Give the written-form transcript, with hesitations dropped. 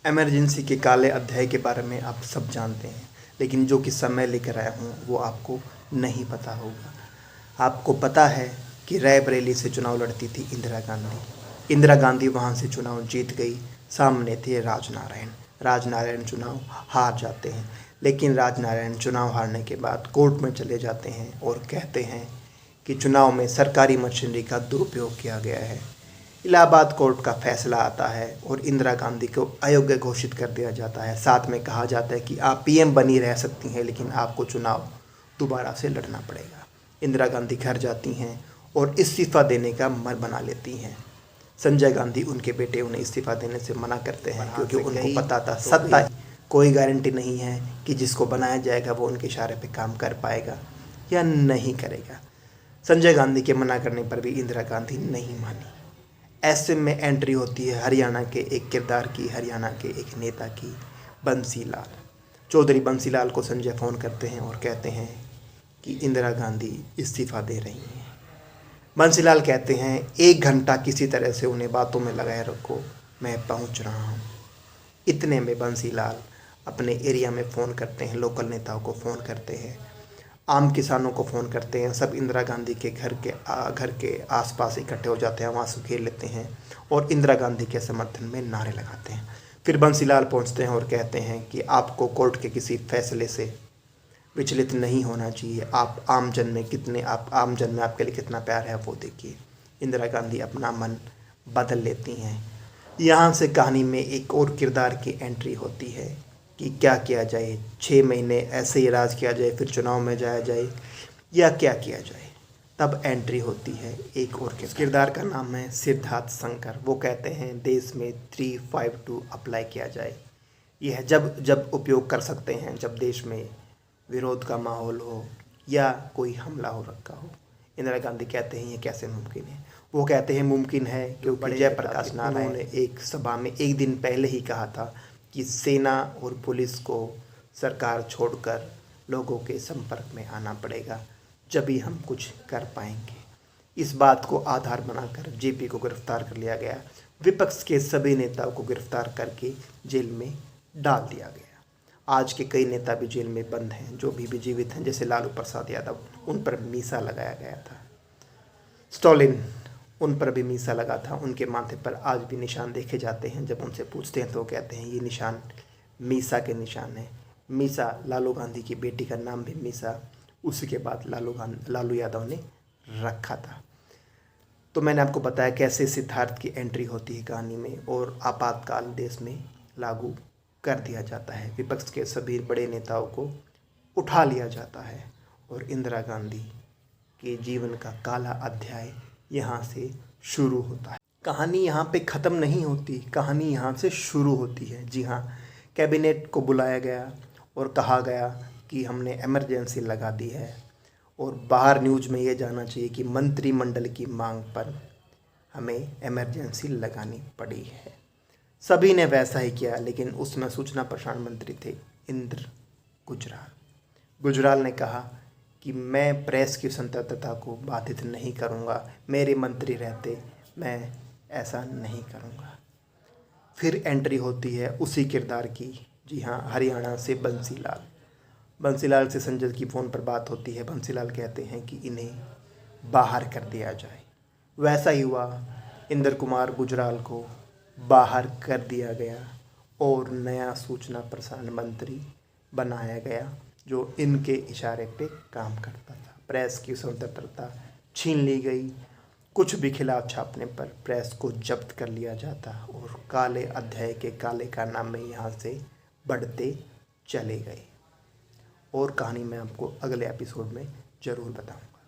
Emergency के काले अध्याय के बारे में आप सब जानते हैं, लेकिन जो किस्सा मैं लेकर आया हूँ वो आपको नहीं पता होगा। आपको पता है कि रायबरेली से चुनाव लड़ती थी इंदिरा गांधी। इंदिरा गांधी वहाँ से चुनाव जीत गई। सामने थे राजनारायण। राजनारायण चुनाव हार जाते हैं, लेकिन राजनारायण चुनाव हारने के बाद कोर्ट में चले जाते हैं और कहते हैं कि चुनाव में सरकारी मशीनरी का दुरुपयोग किया गया है। इलाहाबाद कोर्ट का फैसला आता है और इंदिरा गांधी को अयोग्य घोषित कर दिया जाता है। साथ में कहा जाता है कि आप पीएम बनी रह सकती हैं, लेकिन आपको चुनाव दोबारा से लड़ना पड़ेगा। इंदिरा गांधी घर जाती हैं और इस्तीफ़ा देने का मन बना लेती हैं। संजय गांधी उनके बेटे उन्हें इस्तीफ़ा देने से मना करते हैं, क्योंकि उनको पता था सत्ता कोई गारंटी नहीं है कि जिसको बनाया जाएगा वो उनके इशारे पे काम कर पाएगा या नहीं करेगा। संजय गांधी के मना करने पर भी इंदिरा गांधी नहीं मानी। ऐसे में एंट्री होती है हरियाणा के एक किरदार की, हरियाणा के एक नेता की, बंसीलाल। चौधरी बंसीलाल को संजय फ़ोन करते हैं और कहते हैं कि इंदिरा गांधी इस्तीफ़ा दे रही हैं। बंसीलाल कहते हैं 1 घंटा किसी तरह से उन्हें बातों में लगाए रखो, मैं पहुंच रहा हूं। इतने में बंसीलाल अपने एरिया में फ़ोन करते हैं, लोकल नेताओं को फ़ोन करते हैं, आम किसानों को फ़ोन करते हैं। सब इंदिरा गांधी के घर के आसपास इकट्ठे हो जाते हैं, वहाँ से घेर लेते हैं और इंदिरा गांधी के समर्थन में नारे लगाते हैं। फिर बंसीलाल पहुँचते हैं और कहते हैं कि आपको कोर्ट के किसी फैसले से विचलित नहीं होना चाहिए। आप आम जन में आपके लिए कितना प्यार है वो देखिए। इंदिरा गांधी अपना मन बदल लेती हैं। यहाँ से कहानी में एक और किरदार की एंट्री होती है कि क्या किया जाए। 6 महीने ऐसे ही राज किया जाए, फिर चुनाव में जाया जाए, या क्या किया जाए। तब एंट्री होती है एक और किरदार का नाम है सिद्धार्थ शंकर। वो कहते हैं देश में 352 अप्लाई किया जाए। यह जब उपयोग कर सकते हैं जब देश में विरोध का माहौल हो या कोई हमला हो रखा हो। इंदिरा गांधी कहते हैं ये कैसे मुमकिन है। वो कहते हैं मुमकिन है क्योंकि जयप्रकाश नारायण ने एक सभा में 1 दिन पहले ही कहा था कि सेना और पुलिस को सरकार छोड़कर लोगों के संपर्क में आना पड़ेगा, जब ही हम कुछ कर पाएंगे। इस बात को आधार बनाकर जेपी को गिरफ्तार कर लिया गया। विपक्ष के सभी नेताओं को गिरफ्तार करके जेल में डाल दिया गया। आज के कई नेता भी जेल में बंद हैं, जो भी जीवित हैं, जैसे लालू प्रसाद यादव, उन पर मीसा लगाया गया था। स्टालिन, उन पर भी मीसा लगा था। उनके माथे पर आज भी निशान देखे जाते हैं। जब उनसे पूछते हैं तो कहते हैं ये निशान मीसा के निशान है। मीसा, लालू गांधी की बेटी का नाम भी मीसा उसी के बाद लालू यादव ने रखा था। तो मैंने आपको बताया कैसे सिद्धार्थ की एंट्री होती है कहानी में और आपातकाल देश में लागू कर दिया जाता है। विपक्ष के सभी बड़े नेताओं को उठा लिया जाता है और इंदिरा गांधी के जीवन का काला अध्याय यहाँ से शुरू होता है। कहानी यहाँ पे ख़त्म नहीं होती, कहानी यहाँ से शुरू होती है। जी हाँ, कैबिनेट को बुलाया गया और कहा गया कि हमने इमरजेंसी लगा दी है और बाहर न्यूज़ में ये जाना चाहिए कि मंत्रिमंडल की मांग पर हमें इमरजेंसी लगानी पड़ी है। सभी ने वैसा ही किया, लेकिन उसमें सूचना प्रसारण मंत्री थे इंद्र गुजराल ने कहा कि मैं प्रेस की स्वतंत्रता को बाधित नहीं करूंगा, मेरे मंत्री रहते मैं ऐसा नहीं करूंगा। फिर एंट्री होती है उसी किरदार की, जी हाँ, हरियाणा से बंसीलाल से संजय की फ़ोन पर बात होती है। बंसीलाल कहते हैं कि इन्हें बाहर कर दिया जाए। वैसा ही हुआ, इंद्र कुमार गुजराल को बाहर कर दिया गया और नया सूचना प्रसारण मंत्री बनाया गया, जो इनके इशारे पे काम करता था। प्रेस की स्वतंत्रता छीन ली गई। कुछ भी खिलाफ छापने पर प्रेस को जब्त कर लिया जाता और काले अध्याय के काले कारनामे यहाँ से बढ़ते चले गए। और कहानी मैं आपको अगले एपिसोड में ज़रूर बताऊँगा।